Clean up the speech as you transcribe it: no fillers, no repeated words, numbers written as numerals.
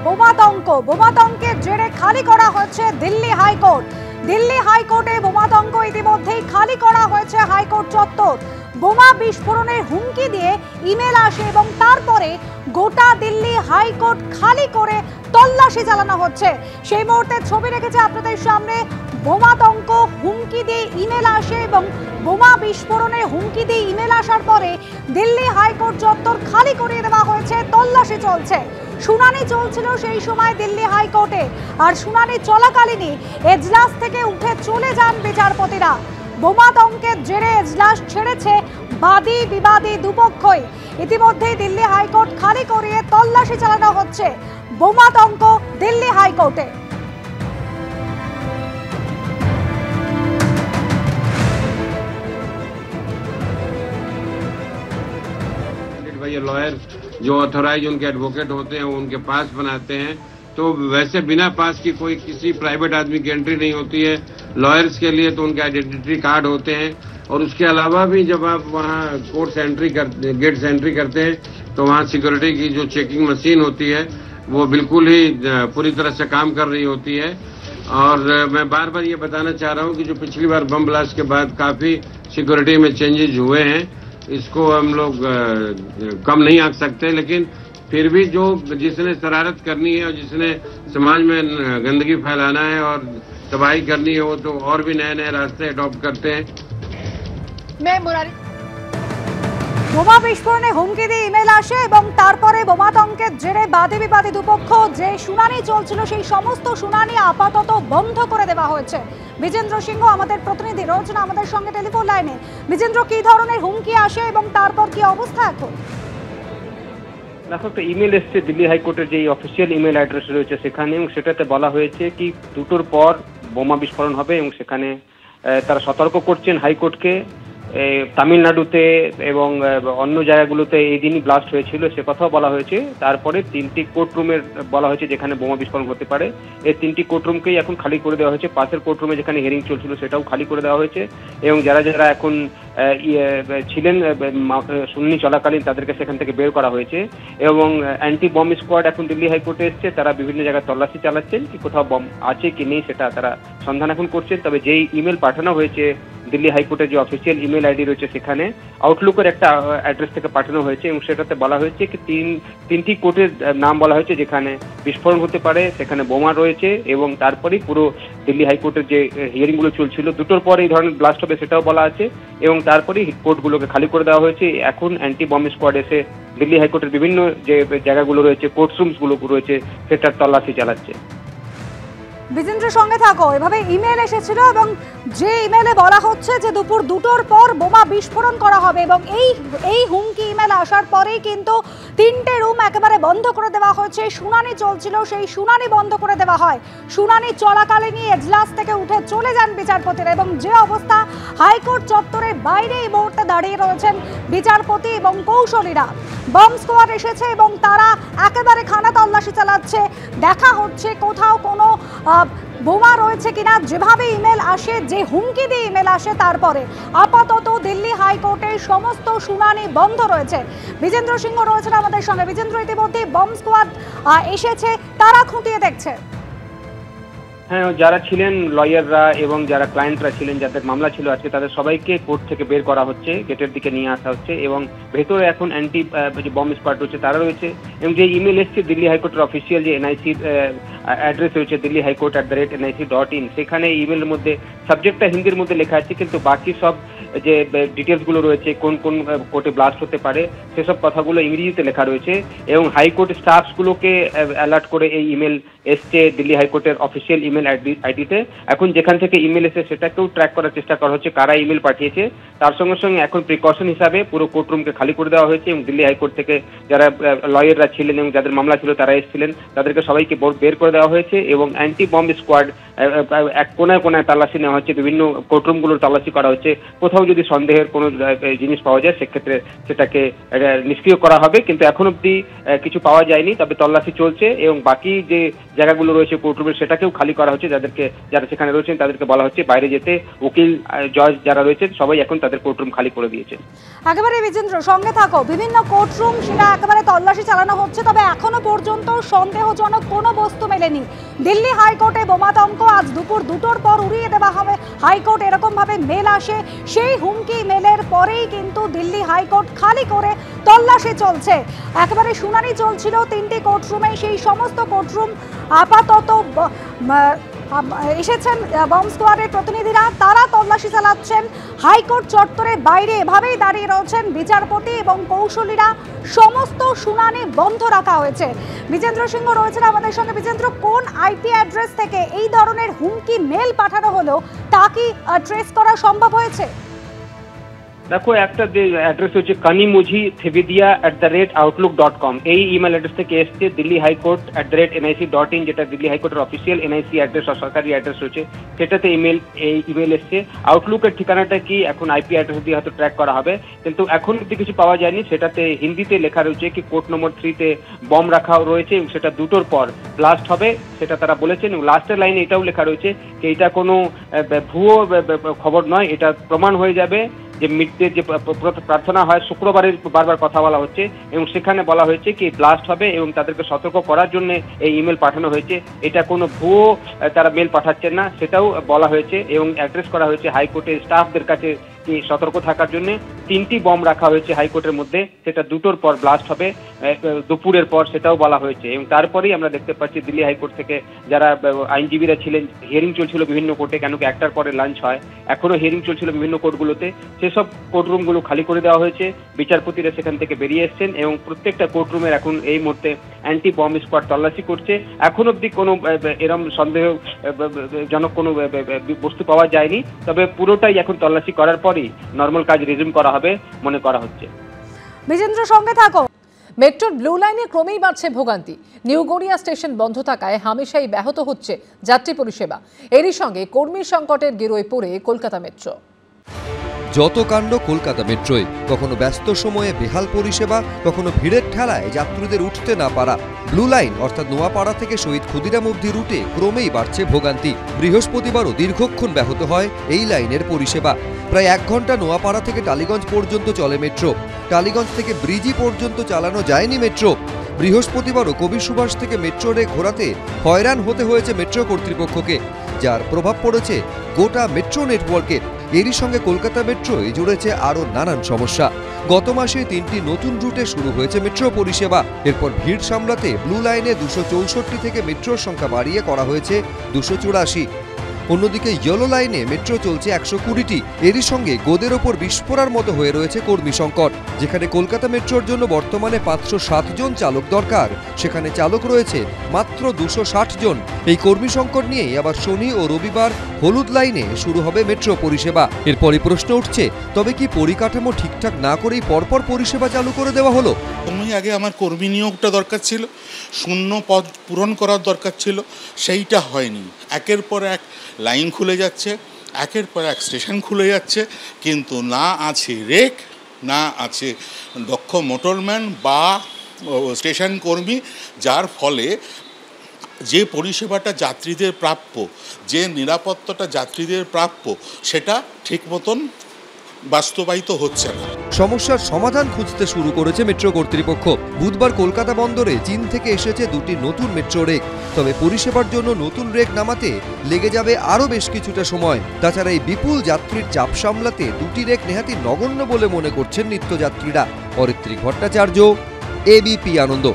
বোমাতঙ্কের জেরে খালি করা হচ্ছে দিল্লি হাইকোর্ট। দিল্লি হাইকোর্টে বোমাতঙ্ক ইতিমধ্যেই খালি করা হয়েছে হাইকোর্ট চত্বর। বোমা বিস্ফোরণের হুমকি দিয়ে ইমেল আসে এবং তারপরে গোটা দিল্লি হাইকোর্ট খালি করে তল্লাশি চালানো হচ্ছে। সেই মুহূর্তে ছবি রেখেছে আপনাদের সামনে। বোমাতঙ্ক হুমকি দিয়ে ইমেল আসে এবং বোমা বিস্ফোরণের হুমকি দিয়ে ইমেল আসার পরে দিল্লি হাইকোর্ট চত্বর খালি করিয়ে দেওয়া হয়েছে, তল্লাশি চলছে। শুনানি চলছিল সেই সময় দিল্লি হাইকোর্টে, আর শুনানি চলাকালীনই এজলাস থেকে উঠে চলে যান বিচারপতিরা। বোমাতঙ্কের জেরে এজলাস ছেড়েছে বাদী বিবাদী দুপক্ষই। ইতিমধ্যেই দিল্লি হাইকোর্ট খালি করিয়ে তল্লাশি চালানো হচ্ছে। বোমাতঙ্ক দিল্লি হাইকোর্টে। ये लॉयर जो ऑथराइज उनके एडवोकेट होते हैं वो उनके पास बनाते हैं, तो वैसे बिना पास की कोई किसी प्राइवेट आदमी की एंट्री नहीं होती है। लॉयर्स के लिए तो उनके आइडेंटिटी कार्ड होते हैं, और उसके अलावा भी जब आप वहाँ कोर्ट से एंट्री गेट से एंट्री करते हैं तो वहाँ सिक्योरिटी की जो चेकिंग मशीन होती है वो बिल्कुल ही पूरी तरह से काम कर रही होती है। और मैं बार बार ये बताना चाह रहा हूँ कि जो पिछली बार बम ब्लास्ट के बाद काफ़ी सिक्योरिटी में चेंजेज हुए हैं, इसको हम लोग कम नहीं आंक सकते, लेकिन फिर भी जो जिसने शरारत करनी है और जिसने समाज में गंदगी फैलाना है और तबाही करनी है वो तो और भी नए नए रास्ते अडॉप्ट करते हैं। বোমা বিস্ফোরণে হুমকি দিয়ে ইমেল আসে এবং তারপরে বোমাতঙ্কের জেরে বাদী বিবাদী দুপক্ষ যে শুনানি চলছিল সেই সমস্ত শুনানি আপাতত বন্ধ করে দেওয়া হয়েছে। বিজেন্দ্র সিংহ আমাদের প্রতিনিধি রয়েছেন আমাদের সঙ্গে টেলিফোন লাইনে। বিজেন্দ্র, কি ধরনের হুমকি আসে এবং তারপর কি অবস্থা এখন? দেখো, একটা ইমেল এসছে দিল্লি হাইকোর্টের যে অফিসিয়াল ইমেল অ্যাড্রেস রয়েছে সেখানে, এবং সেটাতে বলা হয়েছে কি 2টোর পর বোমা বিস্ফোরণ হবে, এবং সেখানে তারা সতর্ক করছেন হাইকোর্টকে। তামিলনাড়ুতে এবং অন্য জায়গাগুলোতে এই দিনই ব্লাস্ট হয়েছিল সে কথাও বলা হয়েছে। তারপরে 3টি কোর্টরুমের বলা হয়েছে যেখানে বোমা বিস্ফোরণ হতে পারে। এই 3টি কোর্টরুমকেই এখন খালি করে দেওয়া হয়েছে। পাশের কোর্টরুমে যেখানে হিয়ারিং চলছিল সেটাও খালি করে দেওয়া হয়েছে, এবং যারা যারা এখন ছিলেন শুনানি চলাকালীন তাদেরকে সেখান থেকে বের করা হয়েছে। এবং অ্যান্টি বম স্কোয়াড এখন দিল্লি হাইকোর্টে এসছে, তারা বিভিন্ন জায়গায় তল্লাশি চালাচ্ছেন, কি কোথাও বম আছে কি নেই সেটা তারা সন্ধান এখন করছেন। তবে যেই ইমেল পাঠানো হয়েছে দিল্লি হাইকোর্টের যে অফিসিয়াল ইমেল আইডি রয়েছে সেখানে আউটলুকের একটা অ্যাড্রেস থেকে পাঠানো হয়েছে, এবং সেটাতে বলা হয়েছে কি 3টি কোর্টের নাম বলা হয়েছে যেখানে বিস্ফোরণ হতে পারে, সেখানে বোমা রয়েছে, এবং তারপরেই পুরো দিল্লি হাইকোর্টের যে হিয়ারিংগুলো চলছিল 2টোর পরে এই ধরনের ব্লাস্ট হবে সেটাও বলা আছে, এবং তারপরেই কোর্টগুলোকে খালি করে দেওয়া হয়েছে। এখন অ্যান্টি বম স্কোয়াড এসে দিল্লি হাইকোর্টের বিভিন্ন যে জায়গাগুলো রয়েছে, কোর্টরুমসগুলো রয়েছে সেটার তল্লাশি চালাচ্ছে। বিজেন্দ্র সঙ্গে থাকো। এভাবে ইমেল এসেছিল এবং যে ইমেলে বলা হচ্ছে যে দুপুর 2টোর পর বোমা বিস্ফোরণ করা হবে, এবং এই হুমকি ইমেল আসার পরেই কিন্তু 3টে রুম একেবারে বন্ধ করে দেওয়া হয়েছে। শুনানি চলছিল, সেই শুনানি বন্ধ করে দেওয়া হয়। শুনানি চলাকালীনই এজলাস থেকে উঠে চলে যান বিচারপতিরা, এবং যে অবস্থা হাইকোর্ট চত্বরের বাইরে এই মুহূর্তে দাঁড়িয়ে রয়েছেন বিচারপতি এবং কৌশলীরা। বম স্কোয়াড এসেছে এবং তারা একেবারে খানা তল্লাশি চালাচ্ছে। দেখা হচ্ছে কোথাও কোনো বোমা রয়েছে কিনা। যেভাবে ইমেল আসে, যে হুমকি দিয়ে ইমেল আসে, তারপরে আপাতত দিল্লি হাইকোর্টের সমস্ত শুনানি বন্ধ রয়েছে। বিজেন্দ্র সিংহ রয়েছেন আমাদের সঙ্গে। বিজেন্দ্র, ইতিমধ্যে বম স্কোয়াড এসেছে, তারা খুঁটিয়ে দেখছে। হ্যাঁ, যারা ছিলেন লয়াররা এবং যারা ক্লায়েন্টরা ছিলেন, যাদের মামলা ছিল আজকে, তাদের সবাইকে কোর্ট থেকে বের করা হচ্ছে, গেটের দিকে নিয়ে আসা হচ্ছে, এবং ভেতরে এখন অ্যান্টি বম স্কোয়াড রয়েছে তারা রয়েছে। এবং যে ইমেল এসছে দিল্লি হাইকোর্টের অফিসিয়াল যে এনআইসির অ্যাড্রেস রয়েছে দিল্লি হাইকোর্ট @nic.in, সেখানে ইমেলের মধ্যে সাবজেক্টটা হিন্দির মধ্যে লেখা আছে, কিন্তু বাকি সব যে ডিটেলসগুলো রয়েছে কোন কোন কোর্টে ব্লাস্ট হতে পারে সেসব কথাগুলো ইংরেজিতে লেখা রয়েছে। এবং হাইকোর্ট স্টাফসগুলোকে অ্যালার্ট করে এই ইমেল এসছে দিল্লি হাইকোর্টের অফিসিয়াল ইমেল আইডিতে। এখন যেখান থেকে ইমেল এসে সেটাকেও ট্র্যাক করার চেষ্টা করা হচ্ছে কারা ইমেল পাঠিয়েছে। তার সঙ্গে সঙ্গে এখন প্রিকশন হিসাবে পুরো কোর্টরুমকে খালি করে দেওয়া হয়েছে, এবং দিল্লি হাইকোর্ট থেকে যারা লয়াররা ছিলেন এবং যাদের মামলা ছিল তারা এসেছিলেন, তাদেরকে সবাইকে বের করে দেওয়া হয়েছে। এবং অ্যান্টি বম স্কোয়াড এক কোনায় কোনায় তল্লাশি নেওয়া হচ্ছে, বিভিন্ন কোর্টরুমগুলোর তল্লাশি করা হচ্ছে। কোথাও যদি সন্দেহের কোনো জিনিস পাওয়া যায় সেক্ষেত্রে সেটাকে নিষ্ক্রিয় করা হবে, কিন্তু এখন অবধি কিছু পাওয়া যায়নি। তবে তল্লাশি চলছে, এবং বাকি যে জায়গাগুলো রয়েছে কোর্টরুমের সেটাকেও খালি করা হচ্ছে। যারা সেখানে রয়েছেন তাদেরকে বলা হচ্ছে বাইরে যেতে। উকিল জজ যারা রয়েছেন সবাই এখন তাদের কোর্টরুম খালি করে দিয়েছে। একেবারে বিজেন্দ্র সঙ্গে থাকো, বিভিন্ন কোর্টরুম সেটা একেবারে তল্লাশি চালানো হচ্ছে, তবে এখনো পর্যন্ত সন্দেহজনক কোনো বস্তু মেলেনি। দিল্লি হাইকোর্টে বোমাতঙ্ক আজ দুপুর 2টোর পর উড়িয়ে দেওয়া হবে হাইকোর্ট, এরকম ভাবে মেল আসে। সেই হুমকি মেলের পরেই কিন্তু দিল্লি হাইকোর্ট খালি করে তল্লাশি চলছে। একেবারে শুনানি চলছিল 3টি কোর্টরুমে, সেই সমস্ত কোর্টরুম আপাতত এসেছেন বম্ব স্কোয়াডের প্রতিনিধিরা, তারা তল্লাশি চালাচ্ছেন। হাইকোর্ট চত্বরের বাইরে এভাবেই দাঁড়িয়ে রয়েছেন বিচারপতি এবং কৌশলীরা। সমস্ত শুনানি বন্ধ রাখা হয়েছে। বিজেন্দ্র সিংহ রয়েছেন আমাদের সঙ্গে। বিজেন্দ্র, কোন আইপি অ্যাড্রেস থেকে এই ধরনের হুমকি মেল পাঠানো হলো তা কি ট্রেস করা সম্ভব হয়েছে? দেখো, একটা যে অ্যাড্রেস হচ্ছে kanimoji@outlook.com, এই ইমেল অ্যাড্রেস থেকে এসছে। দিল্লি হাইকোর্ট @nic.in, যেটা দিল্লি হাইকোর্টের অফিসিয়াল এনআইসি অ্যাড্রেস বা সরকারি অ্যাড্রেস রয়েছে, সেটাতে ইমেল এসছে। আউটলুকের ঠিকানাটা কি এখন আইপি অ্যাড্রেস দিয়ে হয়তো ট্র্যাক করা হবে, কিন্তু এখন অব্দি কিছু পাওয়া যায়নি। সেটাতে হিন্দিতে লেখা রয়েছে কি কোর্ট নম্বর 3-তে বম রাখা রয়েছে এবং সেটা 2টোর পর ব্লাস্ট হবে, সেটা তারা বলেছেন। এবং লাস্টের লাইনে এটাও লেখা রয়েছে যে এটা কোনো ভুয়ো খবর নয়, এটা প্রমাণ হয়ে যাবে যে মৃত্যুর যে প্রার্থনা হয় শুক্রবারের বারবার কথা বলা হচ্ছে এবং সেখানে বলা হয়েছে কি ব্লাস্ট হবে এবং তাদেরকে সতর্ক করার জন্য এই ইমেল পাঠানো হয়েছে। এটা কোনো ভুয়ো তারা মেল পাঠাচ্ছেন না, সেটাও বলা হয়েছে এবং অ্যাড্রেস করা হয়েছে হাইকোর্টের স্টাফদের কাছে সতর্ক থাকার জন্য। 3টি বম রাখা হয়েছে হাইকোর্টের মধ্যে, সেটা 2টোর পর ব্লাস্ট হবে দুপুরের পর, সেটাও বলা হয়েছে। এবং তারপরেই আমরা দেখতে পাচ্ছি দিল্লি হাইকোর্ট থেকে যারা আইনজীবীরা ছিলেন, হিয়ারিং চলছিল বিভিন্ন কোর্টে, কেন কি 1টার পরে লাঞ্চ হয়, এখনো হিয়ারিং চলছিল বিভিন্ন কোর্টগুলোতে, সেসব কোর্টরুমগুলো খালি করে দেওয়া হয়েছে। বিচারপতিরা সেখান থেকে বেরিয়ে এসছেন এবং প্রত্যেকটা কোর্টরুমের এখন এই মুহূর্তে অ্যান্টি বম্ব স্কোয়াড তল্লাশি করছে। এখন অব্দি কোনো এরম সন্দেহজনক কোনো বস্তু পাওয়া যায়নি, তবে পুরোটাই এখন তল্লাশি করার পরই নর্মাল কাজ রিজিউম করা হবে মনে করা হচ্ছে। বিজেন্দ্র সঙ্গে থাকো। মেট্রোর ব্লু লাইনে ক্রমেই বাড়ছে ভোগান্তি। নিউ গড়িয়া স্টেশন বন্ধ থাকায় হামেশাই ব্যাহত হচ্ছে যাত্রী পরিষেবা। এরই সঙ্গে কর্মী সংকটের গেরোয় পড়ে কলকাতা মেট্রো। যত কাণ্ড কলকাতা মেট্রোয়, কখনো ব্যস্ত সময়ে বেহাল পরিষেবা, কখনো ভিড়ের ঠেলায় যাত্রীদের উঠতে না পারা। ব্লু লাইন অর্থাৎ নোয়াপাড়া থেকে শহীদ ক্ষুদিরাম অবধি রুটে ক্রমেই বাড়ছে ভোগান্তি। বৃহস্পতিবারও দীর্ঘক্ষণ ব্যাহত হয় এই লাইনের পরিষেবা। প্রায় 1 ঘন্টা নোয়াপাড়া থেকে টালিগঞ্জ পর্যন্ত চলে মেট্রো। টালিগঞ্জ থেকে ব্রিজি পর্যন্ত চালানো যায়নি মেট্রো। বৃহস্পতিবারও কবি সুভাষ থেকে মেট্রো রে ঘোরাতে হয়রান হতে হয়েছে মেট্রো কর্তৃপক্ষকে, যার প্রভাব পড়েছে গোটা মেট্রো নেটওয়ার্কে। এরই সঙ্গে কলকাতা মেট্রোয় জুড়েছে আরও নানান সমস্যা। গত মাসে 3টি নতুন রুটে শুরু হয়েছে মেট্রো পরিষেবা। এরপর ভিড় সামলাতে ব্লু লাইনে 264 থেকে মেট্রোর সংখ্যা বাড়িয়ে করা হয়েছে 284। অন্যদিকে ইয়েলো লাইনে মেট্রো চলছে 120টি। এরই সঙ্গে গোদের ওপর বিস্ফোরার মতো হয়ে রয়েছে কর্মী সংকট। যেখানে কলকাতা মেট্রোর জন্য বর্তমানে 507 জন চালক দরকার, সেখানে চালক রয়েছে মাত্র 260 জন। এই কর্মী সংকট নিয়েই আবার শনি ও রবিবার হলুদ লাইনে শুরু হবে মেট্রো পরিষেবা। এরপরই প্রশ্ন উঠছে, তবে কি পরিকাঠামো ঠিকঠাক না করেই পরপর পরিষেবা চালু করে দেওয়া হলো? আগে আমার কর্মী নিয়োগটা দরকার ছিল, শূন্য পদ পূরণ করার দরকার ছিল, সেইটা হয়নি। একের পর এক লাইন খুলে যাচ্ছে, একের পর এক স্টেশন খুলে যাচ্ছে, কিন্তু না আছে রেক, না আছে দক্ষ মোটরম্যান বা স্টেশন কর্মী, যার ফলে যে পরিষেবাটা যাত্রীদের প্রাপ্য, যে নিরাপত্তাটা যাত্রীদের প্রাপ্য, সেটা ঠিক মতন বাস্তবায়িত হচ্ছে না। সমস্যার সমাধান খুঁজতে শুরু করেছে মেট্রো কর্তৃপক্ষ। বুধবার কলকাতা বন্দরে চীন থেকে এসেছে 2টি নতুন মেট্রো রেক। তবে পরিষেবার জন্য নতুন রেক নামাতে লেগে যাবে আরও বেশ কিছুটা সময়। তাছাড়া এই বিপুল যাত্রীর চাপ সামলাতে 2টি রেক নেহাতি নগণ্য বলে মনে করছেন নিত্যযাত্রীরা। অরিত্রিক ভট্টাচার্য, এবিপি আনন্দ।